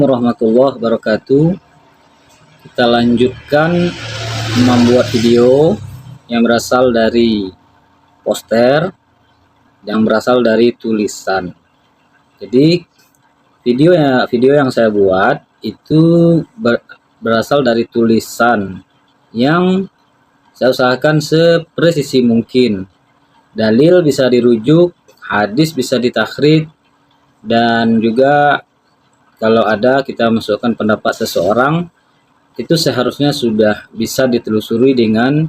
Warahmatullahi wabarakatuh. Kita lanjutkan membuat video yang berasal dari poster, yang berasal dari tulisan. Jadi video yang saya buat itu berasal dari tulisan yang saya usahakan sepresisi mungkin. Dalil bisa dirujuk, hadis bisa ditakhrij, dan juga kalau ada kita masukkan pendapat seseorang, itu seharusnya sudah bisa ditelusuri dengan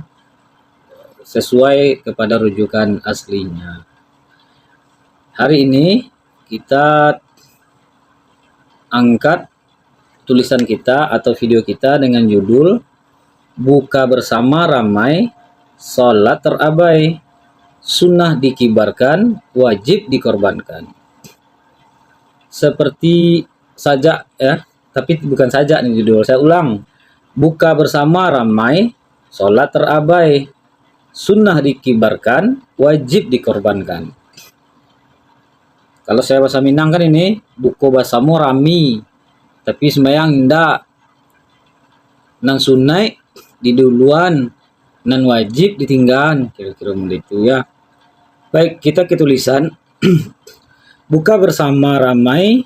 sesuai kepada rujukan aslinya. Hari ini kita angkat tulisan kita atau video kita dengan judul Buka bersama ramai, sholat terabai, sunnah dikibarkan, wajib dikorbankan. Seperti sajak ya, tapi bukan sajak nih judul. Saya ulang. Buka bersama ramai, sholat terabai, sunnah dikibarkan, wajib dikorbankan. Kalau saya bahasa Minang kan ini buku bahasamu rami, tapi sembayang indah. Nang sunai di duluan, nan wajib ditinggal, kira-kira begitu ya. Baik, kita ke tulisan. Buka bersama ramai,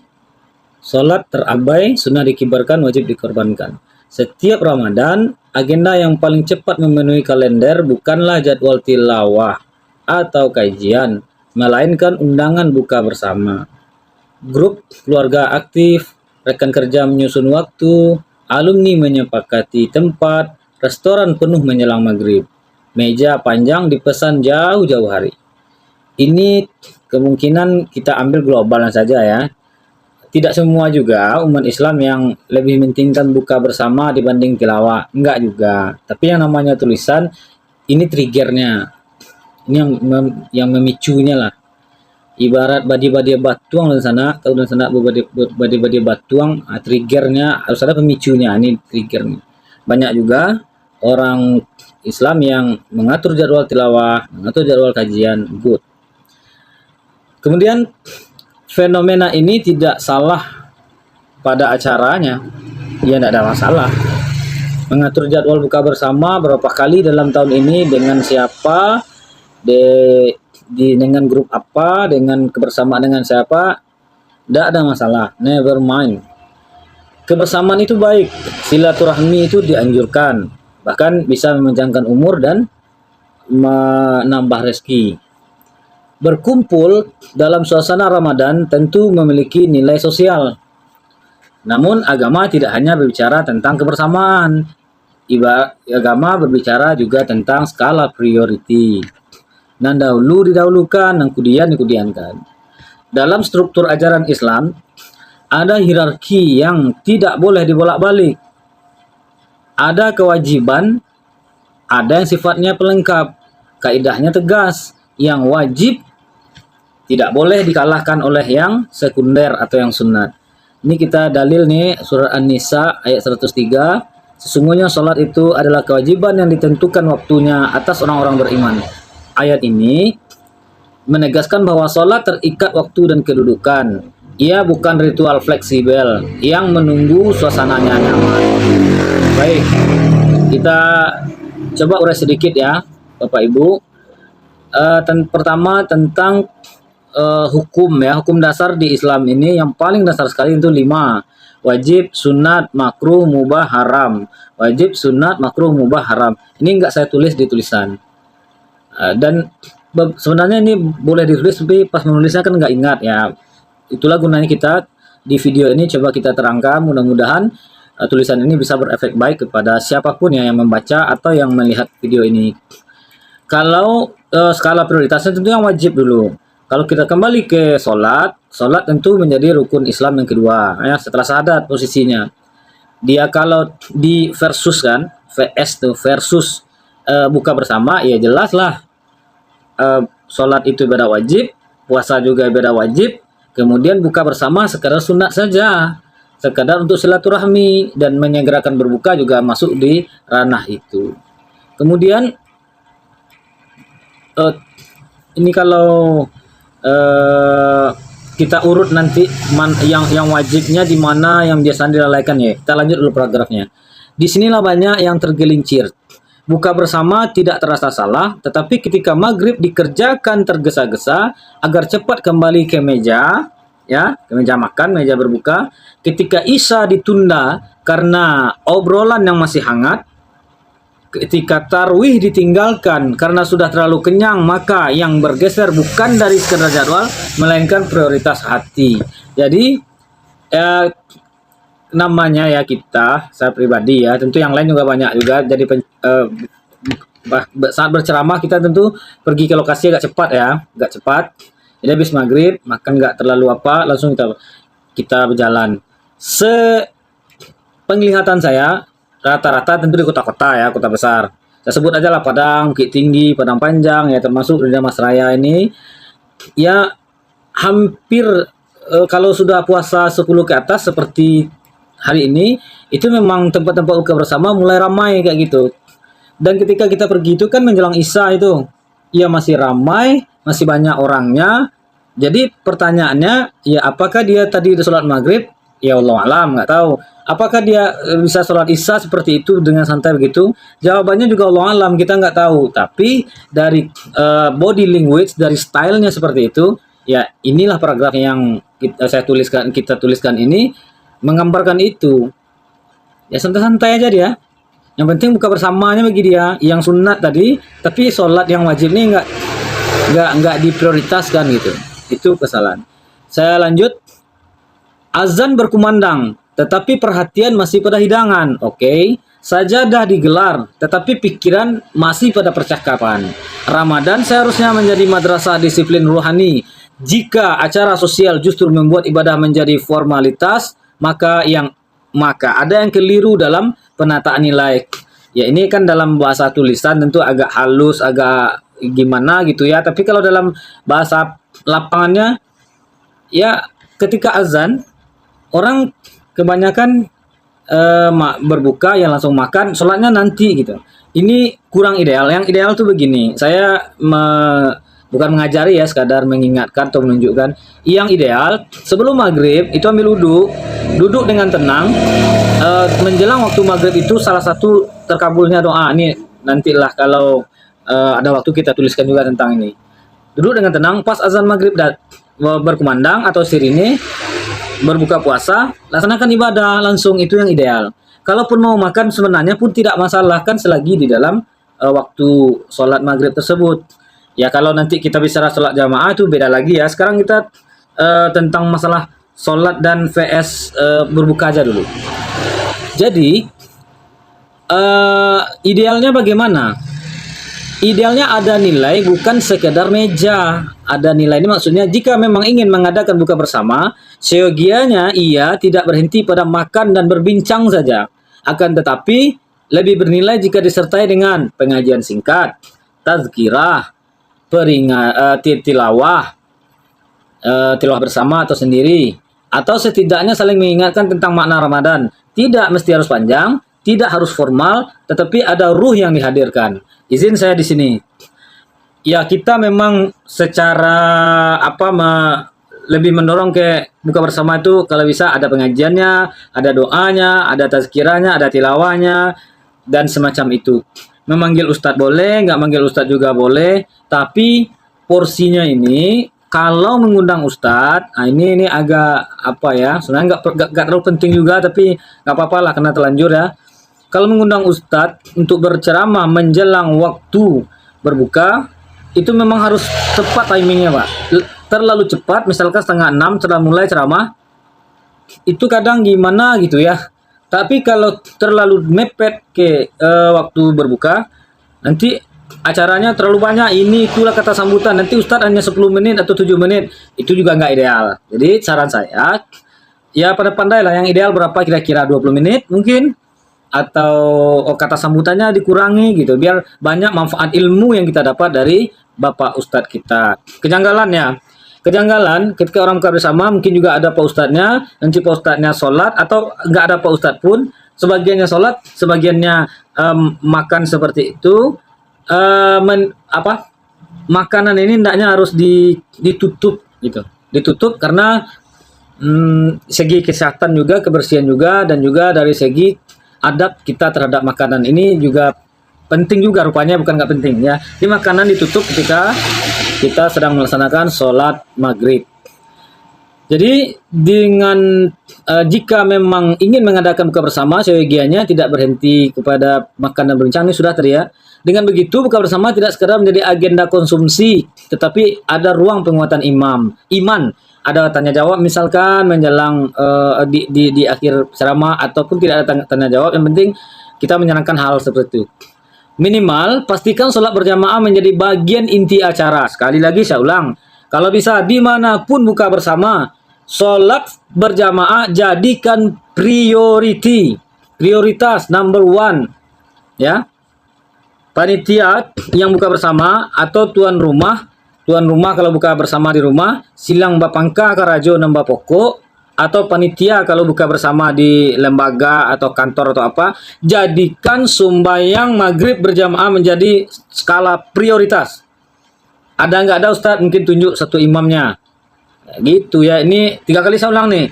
sholat terabai, sunnah dikibarkan, wajib dikorbankan. Setiap Ramadan, agenda yang paling cepat memenuhi kalender bukanlah jadwal tilawah atau kajian, melainkan undangan buka bersama. Grup keluarga aktif, rekan kerja menyusun waktu, alumni menyepakati tempat, restoran penuh menjelang maghrib. Meja panjang dipesan jauh-jauh hari. Ini kemungkinan kita ambil globalnya saja ya. Tidak semua juga umat Islam yang lebih mementingkan buka bersama dibanding tilawah. Enggak juga. Tapi yang namanya tulisan, ini triggernya. Ini yang memicunya lah. Ibarat badi-badi batuang dan sana, tahu dan sana badi-badi batuang, triggernya harus ada pemicunya. Ini triggernya. Banyak juga orang Islam yang mengatur jadwal tilawah, mengatur jadwal kajian, good. Kemudian fenomena ini tidak salah pada acaranya, ya tidak ada masalah. Mengatur jadwal buka bersama berapa kali dalam tahun ini, dengan siapa, dengan grup apa, dengan kebersamaan dengan siapa, tidak ada masalah, never mind. Kebersamaan itu baik, silaturahmi itu dianjurkan, bahkan bisa memanjangkan umur dan menambah rezeki. Berkumpul dalam suasana Ramadan tentu memiliki nilai sosial. Namun agama tidak hanya berbicara tentang kebersamaan. Agama berbicara juga tentang skala priority. Nan dahulu didahulukan, nan kemudian dikemudiankan. Dalam struktur ajaran Islam, ada hierarki yang tidak boleh dibolak-balik. Ada kewajiban, ada yang sifatnya pelengkap. Kaidahnya tegas. Yang wajib tidak boleh dikalahkan oleh yang sekunder atau yang sunat. Ini kita dalil nih, surat An-Nisa ayat 103. Sesungguhnya sholat itu adalah kewajiban yang ditentukan waktunya atas orang-orang beriman. Ayat ini menegaskan bahwa sholat terikat waktu dan kedudukan. Ia bukan ritual fleksibel yang menunggu suasananya nyaman. Baik, kita coba urai sedikit ya, Bapak Ibu. Pertama tentang hukum ya, hukum dasar di Islam ini yang paling dasar sekali itu 5. Wajib, sunat, makruh, mubah, haram. Wajib, sunat, makruh, mubah, haram. Ini enggak saya tulis di tulisan. Dan sebenarnya ini boleh ditulis, tapi pas menulisnya kan enggak ingat ya. Itulah gunanya kita di video ini coba kita terangkan, mudah-mudahan tulisan ini bisa berefek baik kepada siapapun ya yang membaca atau yang melihat video ini. Kalau skala prioritasnya tentu yang wajib dulu. Kalau kita kembali ke sholat tentu menjadi rukun Islam yang kedua ya, setelah syahadat posisinya. Dia kalau di versus kan, VS tuh versus buka bersama, ya jelaslah sholat itu ibadah wajib, puasa juga ibadah wajib, kemudian buka bersama sekadar sunat saja, sekadar untuk silaturahmi, dan menyegerakan berbuka juga masuk di ranah itu. Kemudian ini kalau kita urut nanti yang wajibnya di mana, yang biasa dilalaikan ya. Kita lanjut dulu paragrafnya. Disinilah banyak yang tergelincir. Buka bersama tidak terasa salah, tetapi ketika maghrib dikerjakan tergesa-gesa agar cepat kembali ke meja, ya, ke meja makan, meja berbuka. Ketika isya ditunda karena obrolan yang masih hangat, ketika tarwih ditinggalkan karena sudah terlalu kenyang, maka yang bergeser bukan dari sekedar jadwal, melainkan prioritas hati. Jadi namanya ya kita, saya pribadi ya, tentu yang lain juga banyak juga. Jadi saat berceramah kita tentu pergi ke lokasi agak cepat ya, agak cepat. Jadi habis maghrib makan nggak terlalu apa, langsung kita berjalan. Penglihatan saya rata-rata tentu di kota-kota ya, kota besar. Saya sebut aja lah Padang, Bukit Tinggi, Padang Panjang ya, termasuk di Mas Raya ini ya hampir kalau sudah puasa 10 ke atas seperti hari ini, itu memang tempat-tempat buka bersama mulai ramai kayak gitu. Dan ketika kita pergi itu kan menjelang Isya itu, ya masih ramai, masih banyak orangnya. Jadi pertanyaannya, ya apakah dia tadi sholat maghrib? Ya Allah alam, nggak tahu. Apakah dia bisa sholat Isya seperti itu dengan santai begitu? Jawabannya juga Allah alam, kita nggak tahu. Tapi dari body language, dari stylenya seperti itu, ya inilah paragraf yang kita tuliskan ini menggambarkan itu. Ya santai-santai aja dia. Yang penting buka bersamanya bagi dia. Yang sunat tadi, tapi sholat yang wajib ini nggak diprioritaskan gitu. Itu kesalahan. Saya lanjut. Azan berkumandang, tetapi perhatian masih pada hidangan. Oke. Sajadah digelar, tetapi pikiran masih pada percakapan. Ramadan seharusnya menjadi madrasah disiplin ruhani. Jika acara sosial justru membuat ibadah menjadi formalitas, maka ada yang keliru dalam penataan nilai. Ya ini kan dalam bahasa tulisan tentu agak halus, agak gimana gitu ya. Tapi kalau dalam bahasa lapangannya, ya ketika azan, orang kebanyakan berbuka yang langsung makan, sholatnya nanti gitu. Ini kurang ideal. Yang ideal tuh begini, saya bukan mengajari ya, sekadar mengingatkan atau menunjukkan. Yang ideal sebelum maghrib itu ambil duduk dengan tenang. Menjelang waktu maghrib itu salah satu terkabulnya doa. Ini nantilah kalau ada waktu kita tuliskan juga tentang ini. Duduk dengan tenang pas azan maghrib berkumandang atau sirine, berbuka puasa, laksanakan ibadah langsung, itu yang ideal. Kalaupun mau makan sebenarnya pun tidak masalah kan selagi di dalam waktu sholat maghrib tersebut. Ya kalau nanti kita bicara sholat jamaah itu beda lagi ya. Sekarang kita tentang masalah sholat dan vs berbuka aja dulu. Jadi idealnya bagaimana? Idealnya ada nilai, bukan sekedar meja. Ada nilai ini maksudnya jika memang ingin mengadakan buka bersama, seyogianya ia tidak berhenti pada makan dan berbincang saja. Akan tetapi lebih bernilai jika disertai dengan pengajian singkat, tazkirah, tilawah bersama atau sendiri, atau setidaknya saling mengingatkan tentang makna Ramadan. Tidak mesti harus panjang, tidak harus formal, tetapi ada ruh yang dihadirkan. Izin saya di sini. Ya kita memang secara lebih mendorong ke buka bersama itu kalau bisa ada pengajiannya, ada doanya, ada tazkirahnya, ada tilawahnya dan semacam itu. Memanggil ustadz boleh, nggak manggil ustadz juga boleh, tapi porsinya ini kalau mengundang ustadz, ini agak sebenarnya nggak terlalu penting juga, tapi nggak apa-apa lah karena terlanjur ya. Kalau mengundang ustadz untuk berceramah menjelang waktu berbuka, itu memang harus tepat timingnya Pak. Terlalu cepat, misalkan 5:30 sudah mulai ceramah, itu kadang gimana gitu ya. Tapi kalau terlalu mepet ke waktu berbuka, nanti acaranya terlalu banyak, ini itulah kata sambutan, nanti ustadz hanya 10 menit atau 7 menit, itu juga nggak ideal. Jadi saran saya, ya pada pandailah yang ideal berapa, kira-kira 20 menit mungkin, atau kata sambutannya dikurangi gitu, biar banyak manfaat ilmu yang kita dapat dari bapak ustadz kita. Kejanggalan ketika orang buka bersama, mungkin juga ada pak ustadznya, nanti pak ustadznya sholat atau nggak ada pak ustadz pun, sebagiannya sholat, sebagiannya makan seperti itu. Makanan ini hendaknya harus ditutup gitu. Ditutup karena segi kesehatan juga, kebersihan juga, dan juga dari segi adab kita terhadap makanan ini juga penting juga rupanya, bukan nggak penting ya. Di makanan ditutup ketika kita sedang melaksanakan sholat maghrib. Jadi dengan jika memang ingin mengadakan buka bersama, seyogianya tidak berhenti kepada makan dan berbincang, ini sudah tadi ya. Dengan begitu buka bersama tidak sekedar menjadi agenda konsumsi, tetapi ada ruang penguatan iman. Ada tanya jawab misalkan menjelang di akhir ceramah, ataupun tidak ada tanya jawab, yang penting kita menyenangkan hal seperti itu. Minimal pastikan sholat berjamaah menjadi bagian inti acara. Sekali lagi saya ulang, kalau bisa dimanapun buka bersama, sholat berjamaah jadikan prioritas number one, ya. Panitia yang buka bersama atau tuan rumah kalau buka bersama di rumah, silang bapangka karajo nambah pokok, atau panitia kalau buka bersama di lembaga atau kantor atau apa, jadikan sembahyang maghrib berjamaah menjadi skala prioritas. Ada nggak ada Ustadz, mungkin tunjuk satu imamnya. Gitu ya, ini 3 kali saya ulang nih.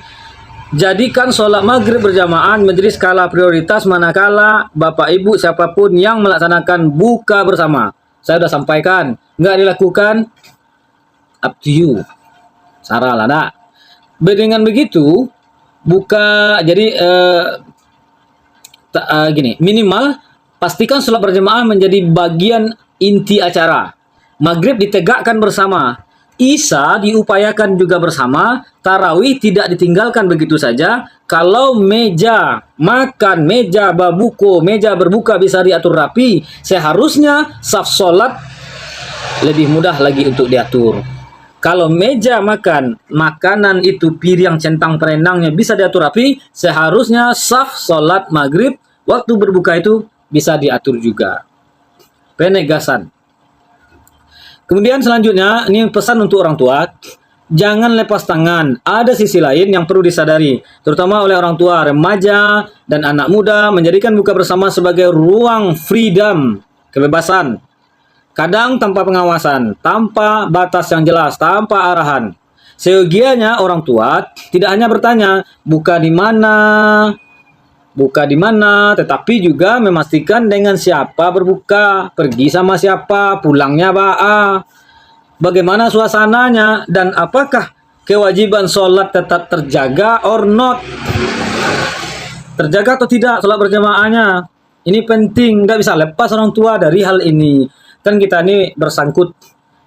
Jadikan sholat maghrib berjamaah menjadi skala prioritas manakala Bapak Ibu siapapun yang melaksanakan buka bersama. Saya sudah sampaikan, nggak dilakukan, up to you. Salah lah, dak. Dengan begitu, gini, minimal pastikan sholat berjamaah menjadi bagian inti acara. Maghrib ditegakkan bersama, Isya diupayakan juga bersama, tarawih tidak ditinggalkan begitu saja. Kalau meja makan, meja babuko, meja berbuka bisa diatur rapi, seharusnya saf sholat lebih mudah lagi untuk diatur. Kalau meja makan, makanan itu piring, centang, perenangnya bisa diatur rapi, seharusnya saf sholat maghrib, waktu berbuka itu bisa diatur juga. Penegasan. Kemudian selanjutnya, ini pesan untuk orang tua, jangan lepas tangan. Ada sisi lain yang perlu disadari, terutama oleh orang tua, remaja, dan anak muda, menjadikan buka bersama sebagai ruang freedom, kebebasan. Kadang tanpa pengawasan, tanpa batas yang jelas, tanpa arahan. Seyogianya orang tua tidak hanya bertanya, buka di mana, tetapi juga memastikan dengan siapa berbuka, pergi sama siapa, pulangnya bagaimana suasananya, dan apakah kewajiban sholat tetap terjaga or not. Terjaga atau tidak sholat berjamaahnya. Ini penting, nggak bisa lepas orang tua dari hal ini. Kan kita ini bersangkut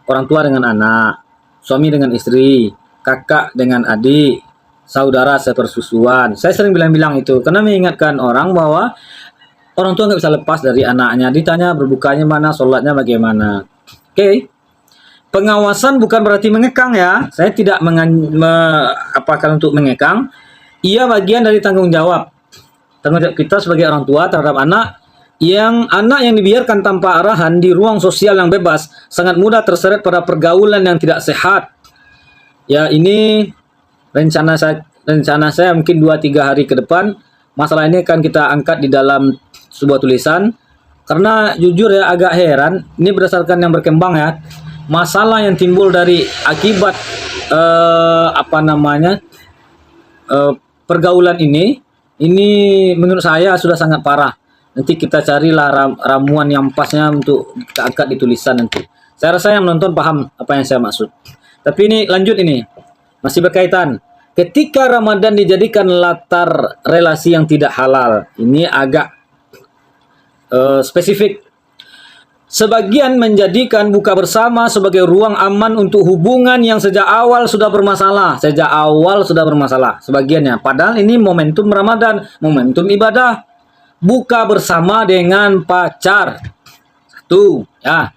orang tua dengan anak, suami dengan istri, kakak dengan adik, saudara sepersusuan. Saya sering bilang itu karena mengingatkan orang bahwa orang tua nggak bisa lepas dari anaknya. Ditanya berbukanya mana, sholatnya bagaimana. Oke. Pengawasan bukan berarti mengekang ya. Saya tidak apakan untuk mengekang. Ia bagian dari tanggung jawab kita sebagai orang tua terhadap anak yang dibiarkan tanpa arahan di ruang sosial yang bebas sangat mudah terseret pada pergaulan yang tidak sehat. Ya, ini rencana saya mungkin 2-3 hari ke depan, masalah ini akan kita angkat di dalam sebuah tulisan, karena jujur ya agak heran, ini berdasarkan yang berkembang ya, masalah yang timbul dari akibat pergaulan ini menurut saya sudah sangat parah. Nanti kita carilah ramuan yang pasnya untuk kita angkat di tulisan nanti. Saya rasa yang menonton paham apa yang saya maksud. Tapi ini lanjut, ini masih berkaitan. Ketika Ramadan dijadikan latar relasi yang tidak halal, ini agak spesifik. Sebagian menjadikan buka bersama sebagai ruang aman untuk hubungan yang sejak awal sudah bermasalah. Sebagiannya. Padahal ini momentum Ramadan, momentum ibadah. Buka bersama dengan pacar. Satu, ya.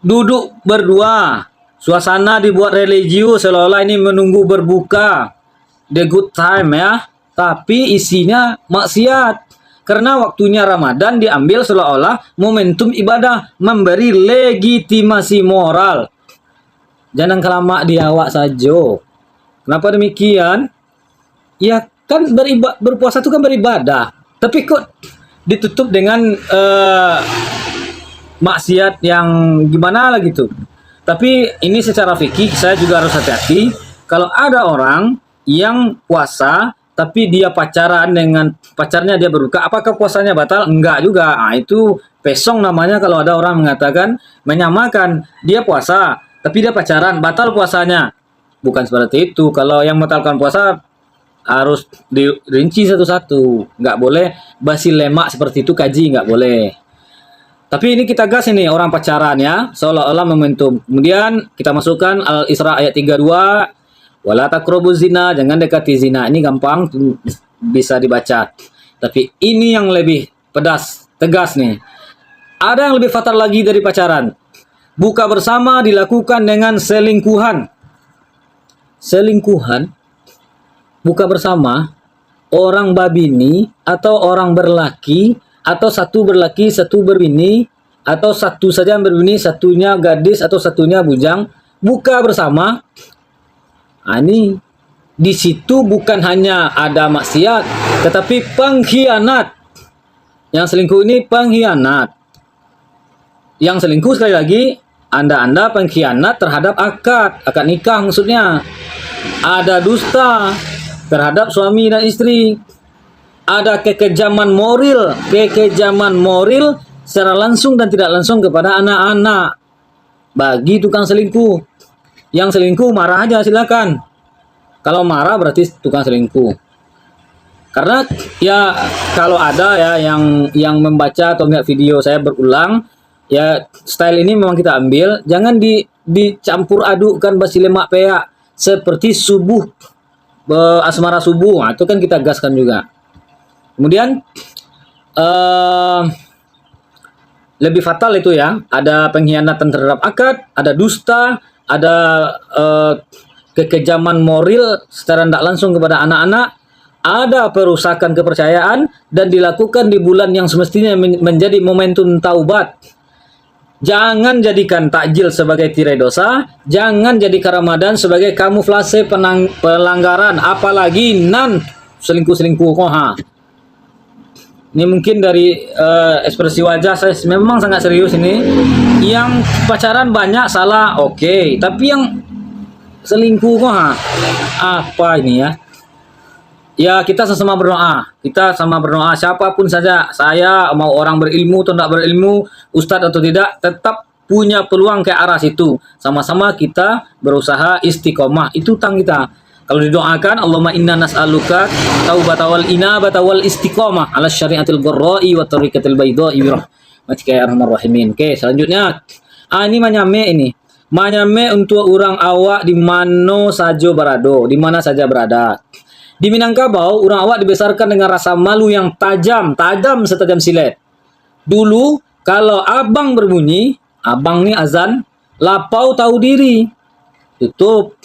Duduk berdua. Suasana dibuat religius seolah-olah ini menunggu berbuka. The good time ya. Tapi isinya maksiat. Karena waktunya Ramadan diambil seolah-olah momentum ibadah, memberi legitimasi moral. Jangan kelamak di awak saja. Kenapa demikian? Ya kan berpuasa itu kan beribadah. Tapi kok ditutup dengan maksiat yang gimana lah gitu. Tapi ini secara fikih saya juga harus hati-hati. Kalau ada orang yang puasa tapi dia pacaran dengan pacarnya dia berbuka, apakah puasanya batal? Enggak juga. Nah, itu pesong namanya kalau ada orang mengatakan menyamakan dia puasa tapi dia pacaran, batal puasanya. Bukan seperti itu. Kalau yang membatalkan puasa harus dirinci satu-satu. Nggak boleh basi lemak seperti itu, kaji nggak boleh. Tapi ini kita gas ini orang pacaran ya, seolah-olah momentum. Kemudian kita masukkan Al-Isra ayat 32, wala taqrabuz zina, jangan dekati zina. Ini gampang bisa dibaca. Tapi ini yang lebih pedas, tegas nih. Ada yang lebih fatal lagi dari pacaran. Buka bersama dilakukan dengan selingkuhan. Selingkuhan, buka bersama, orang babini atau orang berlaki, atau satu berlaki, satu berbini, atau satu saja yang berbini, satunya gadis atau satunya bujang, buka bersama. Nah, ini di situ bukan hanya ada maksiat, tetapi pengkhianat. Yang selingkuh ini pengkhianat. Yang selingkuh sekali lagi, Anda pengkhianat terhadap akad nikah maksudnya. Ada dusta terhadap suami dan istri. Ada kekejaman moral secara langsung dan tidak langsung kepada anak-anak. Bagi tukang selingkuh. Yang selingkuh marah aja silakan. Kalau marah berarti tukang selingkuh. Karena ya kalau ada ya yang membaca atau enggak video saya berulang, ya style ini memang kita ambil, jangan dicampur adukkan basi lemak peak seperti subuh asmara subuh. Nah, itu kan kita gaskan juga. Kemudian lebih fatal itu ya, ada pengkhianatan terhadap akad, ada dusta, ada kekejaman moral secara tidak langsung kepada anak-anak, ada perusakan kepercayaan dan dilakukan di bulan yang semestinya menjadi momentum taubat. Jangan jadikan takjil sebagai tirai dosa, jangan jadikan Ramadan sebagai kamuflase pelanggaran, apalagi selingkuh-selingkuh koha. Ini mungkin dari ekspresi wajah saya memang sangat serius ini. Yang pacaran banyak salah, oke. Tapi yang selingkuh koha, apa ini ya? Ya kita sama berdoa, siapapun saja, saya mau orang berilmu atau tidak berilmu, ustadz atau tidak, tetap punya peluang ke arah situ. Sama-sama kita berusaha istiqomah, itu tang kita. Kalau didoakan, Allahumma inna nas'aluka taubata wal inabata wal istiqomah ala syariatil gharra'i wa tariqatil baydha'i wa rahmatika ya arhamar rahimin. Oke, selanjutnya. Ini manyame untuk orang awak di mana saja berada. Di Minangkabau, orang awak dibesarkan dengan rasa malu yang tajam setajam silet. Dulu, kalau abang berbunyi, abang nih azan, lapau tahu diri, tutup.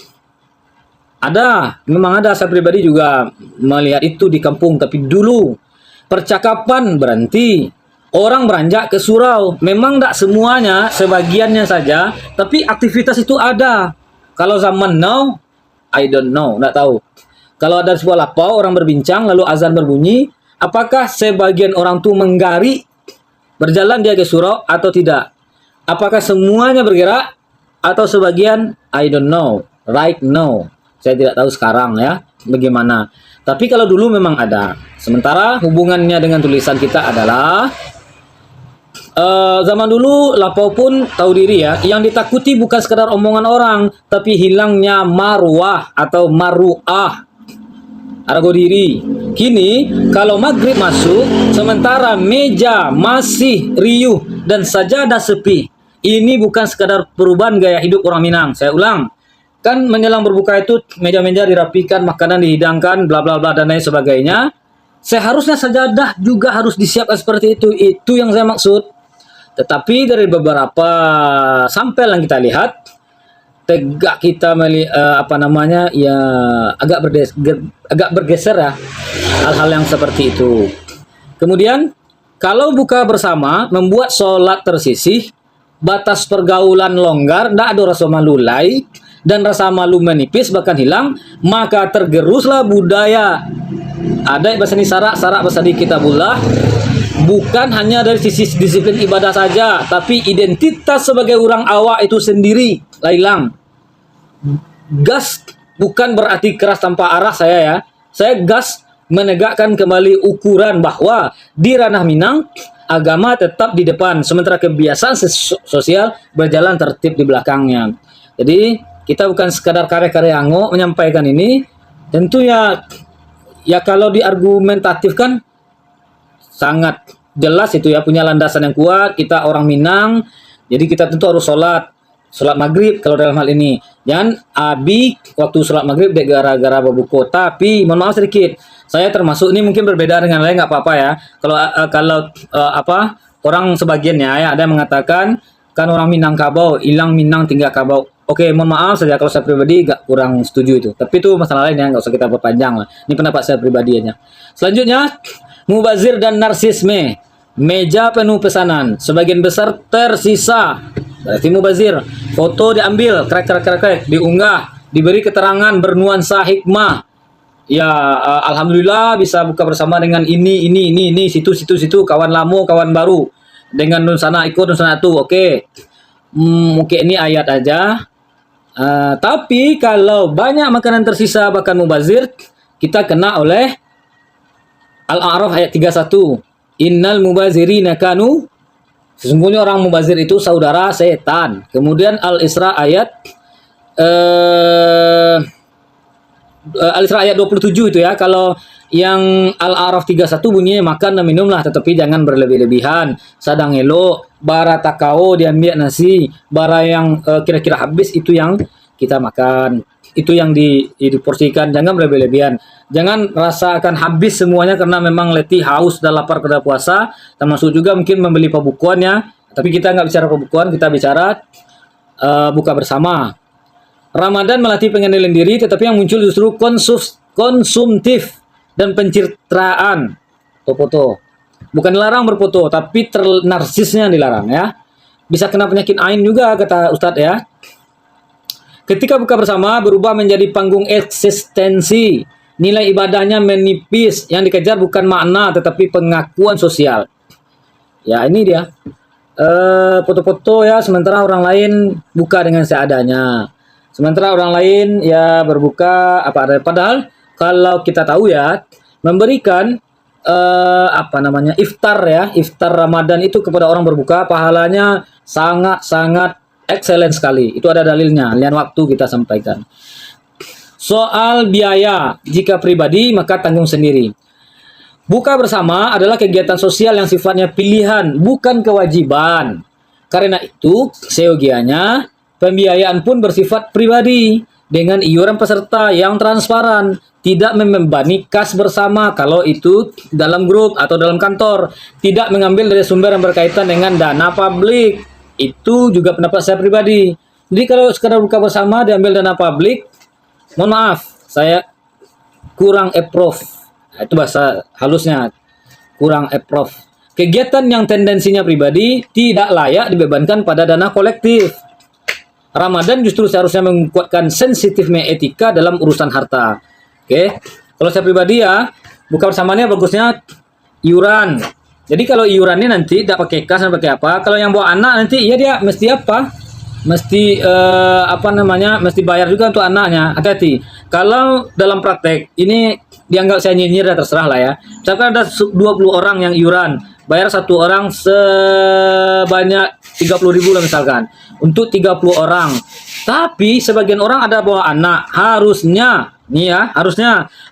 Memang ada, saya pribadi juga melihat itu di kampung, tapi dulu percakapan berhenti, orang beranjak ke surau. Memang tidak semuanya, sebagiannya saja, tapi aktivitas itu ada. Kalau zaman now, I don't know, tidak tahu. Kalau ada sebuah lapau, orang berbincang, lalu azan berbunyi, apakah sebagian orang itu menggari, berjalan dia ke surau atau tidak? Apakah semuanya bergerak atau sebagian? I don't know. Right now. Saya tidak tahu sekarang ya, bagaimana. Tapi kalau dulu memang ada. Sementara hubungannya dengan tulisan kita adalah, zaman dulu lapau pun tahu diri ya. Yang ditakuti bukan sekadar omongan orang, tapi hilangnya marwah atau maruah. Harga diri. Kini, kalau maghrib masuk, sementara meja masih riuh dan sajadah sepi. Ini bukan sekadar perubahan gaya hidup orang Minang. Saya ulang. Kan menjelang berbuka itu, meja-meja dirapikan, makanan dihidangkan, bla bla bla dan lain sebagainya. Seharusnya sajadah juga harus disiapkan seperti itu. Itu yang saya maksud. Tetapi dari beberapa sampel yang kita lihat, tegak kita agak bergeser ya hal-hal yang seperti itu. Kemudian kalau buka bersama membuat sholat tersisih, batas pergaulan longgar, tidak ada rasa malu dan rasa malu menipis bahkan hilang, maka tergeruslah budaya. Ada bahasa ini sarak bahasa di kitabullah, bukan hanya dari sisi disiplin ibadah saja, tapi identitas sebagai orang awak itu sendiri hilang. Gas Bukan berarti keras tanpa arah saya ya. Saya gas menegakkan kembali ukuran bahwa di ranah Minang agama tetap di depan, sementara kebiasaan sosial berjalan tertib di belakangnya. Jadi kita bukan sekadar karya-karya anggo menyampaikan ini, tentu ya kalau diargumentatifkan sangat jelas itu ya, punya landasan yang kuat. Kita orang Minang, jadi kita tentu harus sholat maghrib kalau dalam hal ini. Jangan abi waktu sholat maghrib dek gara-gara babuko. Tapi mohon maaf sedikit, saya termasuk ini mungkin berbeda dengan lain, nggak apa-apa ya. Kalau orang sebagiannya ya ada yang mengatakan kan orang Minang kabau, hilang Minang tinggal kabau. Oke, mohon maaf saja kalau saya pribadi nggak kurang setuju itu. Tapi itu masalah lain ya, nggak usah kita perpanjang lah. Ini pendapat saya pribadi aja. Selanjutnya, mubazir dan narsisme. Meja penuh pesanan, sebagian besar tersisa. Berarti mubazir. Foto diambil, krek, diunggah, diberi keterangan bernuansa hikmah. Ya, alhamdulillah bisa buka bersama dengan ini, situ, kawan lama, kawan baru. Dengan nunsana ikut nunsana itu, oke. Mungkin ini ayat aja. Tapi kalau banyak makanan tersisa bahkan mubazir, kita kena oleh Al-A'raf ayat 31. Innal mubazirina kanu, sesungguhnya orang mubazir itu saudara setan. Kemudian Al-Isra ayat 27 itu ya. Kalau yang Al-A'raf 31 bunyinya makan dan minumlah tetapi jangan berlebih-lebihan. Sadang elok, bara takao diambil nasi, bara yang kira-kira habis itu yang kita makan. Itu yang diporsikan, jangan berlebih-lebihan. Jangan rasakan habis semuanya karena memang letih, haus, dan lapar pada puasa. Termasuk juga mungkin membeli pembukuannya. Tapi kita nggak bicara pembukuan, kita bicara buka bersama. Ramadan melatih pengendalian diri, tetapi yang muncul justru konsumtif dan pencitraan. Foto-foto. Bukan dilarang berfoto, tapi narsisnya dilarang ya. Bisa kena penyakit ain juga kata Ustadz ya. Ketika buka bersama berubah menjadi panggung eksistensi. Nilai ibadahnya menipis. Yang dikejar bukan makna tetapi pengakuan sosial. Ya ini dia. Foto-foto ya, sementara orang lain buka dengan seadanya. Sementara orang lain ya berbuka apa ada. Padahal kalau kita tahu ya, memberikan iftar ya, iftar Ramadan itu kepada orang berbuka pahalanya sangat-sangat excellent sekali. Itu ada dalilnya. Lain waktu kita sampaikan. Soal biaya, jika pribadi maka tanggung sendiri. Buka bersama adalah kegiatan sosial yang sifatnya pilihan, bukan kewajiban. Karena itu, seyogianya pembiayaan pun bersifat pribadi dengan iuran peserta yang transparan, tidak membebani kas bersama kalau itu dalam grup atau dalam kantor, tidak mengambil dari sumber yang berkaitan dengan dana publik. Itu juga pendapat saya pribadi. Jadi kalau sekadar buka bersama diambil dana publik, mohon maaf, saya kurang approve. Nah, itu bahasa halusnya, kurang approve. Kegiatan yang tendensinya pribadi tidak layak dibebankan pada dana kolektif. Ramadan justru seharusnya menguatkan sensitifnya etika dalam urusan harta. Oke, kalau saya pribadi ya, buka bersamanya bagusnya iuran. Jadi kalau iurannya nanti tidak pakai kas dan pakai apa. Kalau yang bawa anak nanti ya dia mesti apa? Mesti mesti bayar juga untuk anaknya. Hati-hati. Kalau dalam praktek ini dianggap saya nyinyir, terserah lah ya. Misalkan ada 20 orang yang iuran, bayar satu orang sebanyak 30.000 lah misalkan. Untuk 30 orang. Tapi sebagian orang ada bawa anak, harusnya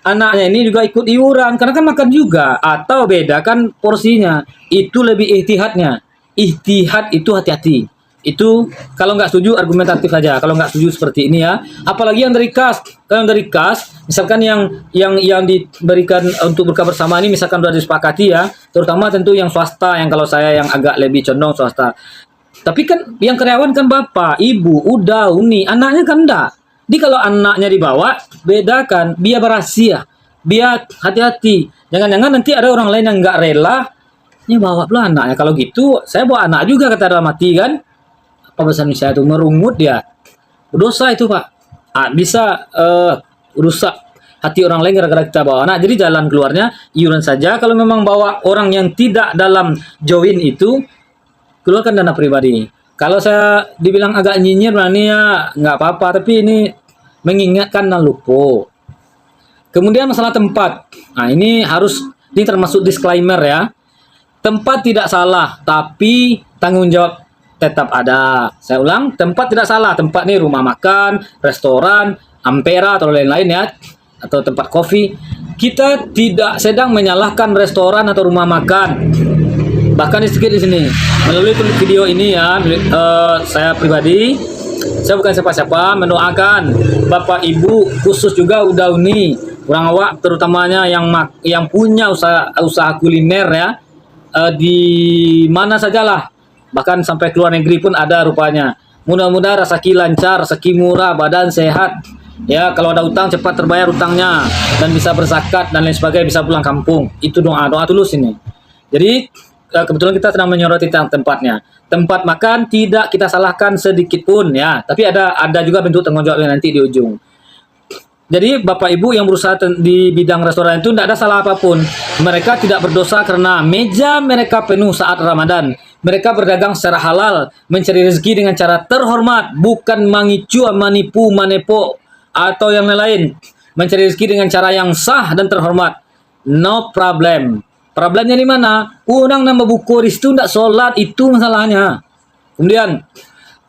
anaknya ini juga ikut iuran karena kan makan juga, atau bedakan porsinya. Itu lebih ihtihadnya. Ihtihad itu hati-hati. Itu kalau nggak setuju argumentatif aja. Kalau nggak setuju seperti ini ya. Apalagi yang dari kas. Kalau yang dari kas, misalkan yang diberikan untuk buka bersama ini misalkan sudah disepakati ya, terutama tentu yang swasta, yang kalau saya yang agak lebih condong swasta. Tapi kan yang karyawan kan bapak, ibu, udah, uni, anaknya kan enggak. Jadi kalau anaknya dibawa, bedakan, biar berasia, biar hati-hati. Jangan-jangan nanti ada orang lain yang nggak rela, ya bawa pula anaknya. Kalau gitu, saya bawa anak juga kata dalam hati kan. Apa bahasa Indonesia itu? Merungut dia. Dosa itu Pak. Bisa rusak hati orang lain gara-gara kita bawa anak. Jadi jalan keluarnya, iuran saja. Kalau memang bawa orang yang tidak dalam join itu, keluarkan dana pribadi. Kalau saya dibilang agak nyinyir, berani ya nggak apa-apa. Tapi ini mengingatkan dan lupa. Kemudian masalah tempat. Nah, ini termasuk disclaimer ya. Tempat tidak salah, tapi tanggung jawab tetap ada. Saya ulang, tempat tidak salah. Tempat nih rumah makan, restoran, Ampera atau lain-lain ya, atau tempat kopi. Kita tidak sedang menyalahkan restoran atau rumah makan. Bahkan sedikit di sini melalui video ini ya, saya pribadi, saya bukan siapa-siapa, mendoakan Bapak Ibu khusus juga Udauni, orang awak terutamanya yang punya usaha kuliner ya, di mana sajalah, bahkan sampai ke luar negeri pun ada rupanya. Mudah-mudahan rezeki lancar, rezeki murah, badan sehat ya, kalau ada utang cepat terbayar utangnya dan bisa berzakat dan lain sebagainya, bisa pulang kampung. Itu doa tulus ini. Jadi kebetulan kita sedang menyoroti tentang tempatnya. Tempat makan tidak kita salahkan sedikit pun ya, tapi ada juga bentuk tanggung jawabnya nanti di ujung. Jadi Bapak Ibu yang berusaha di bidang restoran itu tidak ada salah apapun. Mereka tidak berdosa karena meja mereka penuh saat Ramadan. Mereka berdagang secara halal, mencari rezeki dengan cara terhormat, bukan mengicu, manipu, manepo, atau yang lain. Mencari rezeki dengan cara yang sah dan terhormat. No problem. Problemnya di mana? Orang nama buku itu tidak sholat, itu masalahnya. Kemudian,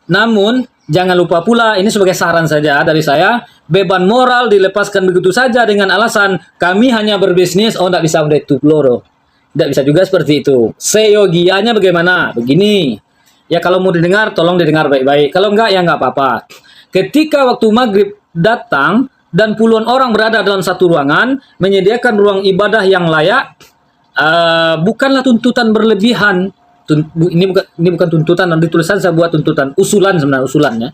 namun jangan lupa pula, ini sebagai saran saja dari saya, beban moral dilepaskan begitu saja dengan alasan kami hanya berbisnis, tidak bisa itu loro. Tidak bisa juga seperti itu. Seyogianya bagaimana? Begini. Ya kalau mau didengar, tolong didengar baik-baik. Kalau enggak, ya enggak apa-apa. Ketika waktu maghrib datang dan puluhan orang berada dalam satu ruangan, menyediakan ruang ibadah yang layak, bukanlah tuntutan berlebihan. Ini bukan tuntutan, nanti tulisan saya buat tuntutan, usulan sebenarnya, usulannya.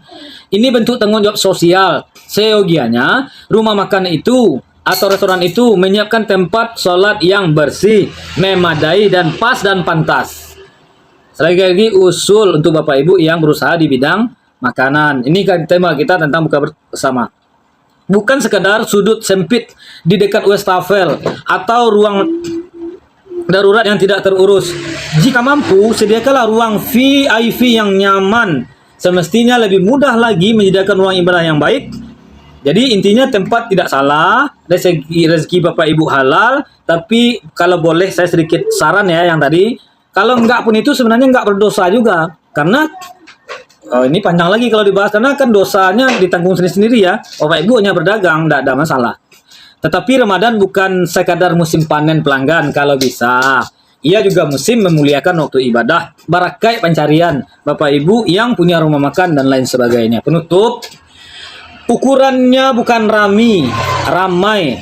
Ini bentuk tanggung jawab sosial. Seyogianya rumah makan itu atau restoran itu menyiapkan tempat sholat yang bersih, memadai dan pas dan pantas. Sekali lagi usul untuk Bapak Ibu yang berusaha di bidang makanan. Ini kan tema kita tentang buka bersama. Bukan sekadar sudut sempit di dekat wastafel atau ruang darurat yang tidak terurus. Jika mampu, sediakanlah ruang VIP yang nyaman. Semestinya lebih mudah lagi menyediakan ruang ibadah yang baik. Jadi intinya tempat tidak salah, dari segi rezeki Bapak Ibu halal, tapi kalau boleh saya sedikit saran ya yang tadi, kalau enggak pun itu sebenarnya enggak berdosa juga. Karena ini panjang lagi kalau dibahas, karena kan dosanya ditanggung sendiri-sendiri ya. Bapak Ibu hanya berdagang, enggak ada masalah. Tetapi Ramadan bukan sekadar musim panen pelanggan, kalau bisa. Ia juga musim memuliakan waktu ibadah, barakai pencarian Bapak Ibu yang punya rumah makan dan lain sebagainya. Penutup, ukurannya bukan ramai.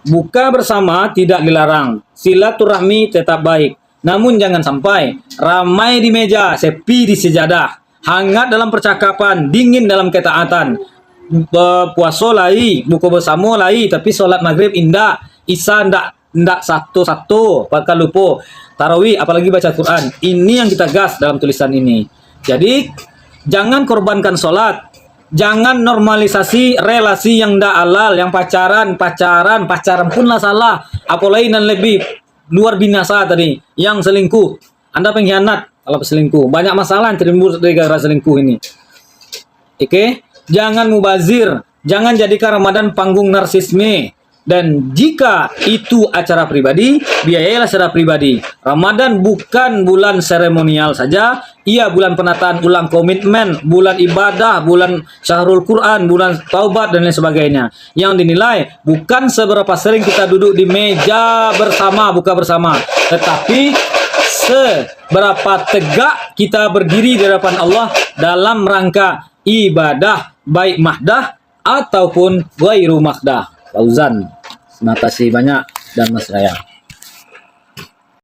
Buka bersama tidak dilarang. Silaturahmi tetap baik. Namun jangan sampai ramai di meja, sepi di sejadah. Hangat dalam percakapan, dingin dalam ketaatan. Puasa lai, buka bersama lai, tapi sholat maghrib indah, isya ndak satu-satu, bakal lupa. Tarawih, apalagi baca Quran. Ini yang kita gas dalam tulisan ini. Jadi, jangan korbankan sholat. Jangan normalisasi relasi yang ndak halal, yang pacaran punlah salah. Apalagi dan lebih luar binasa tadi, yang selingkuh. Anda pengkhianat kalau selingkuh. Banyak masalah yang timbul dari gara selingkuh ini. Oke? Jangan mubazir, jangan jadikan Ramadan panggung narsisme. Dan jika itu acara pribadi, biayalah secara pribadi. Ramadan bukan bulan seremonial saja, ia bulan penataan ulang komitmen, bulan ibadah, bulan syahrul Quran, bulan taubat dan lain sebagainya. Yang dinilai bukan seberapa sering kita duduk di meja bersama, buka bersama, tetapi seberapa tegak kita berdiri di hadapan Allah dalam rangka ibadah, baik mahdah ataupun ghairu mahdah. Fauzan, terima kasih banyak dan Mas Raya.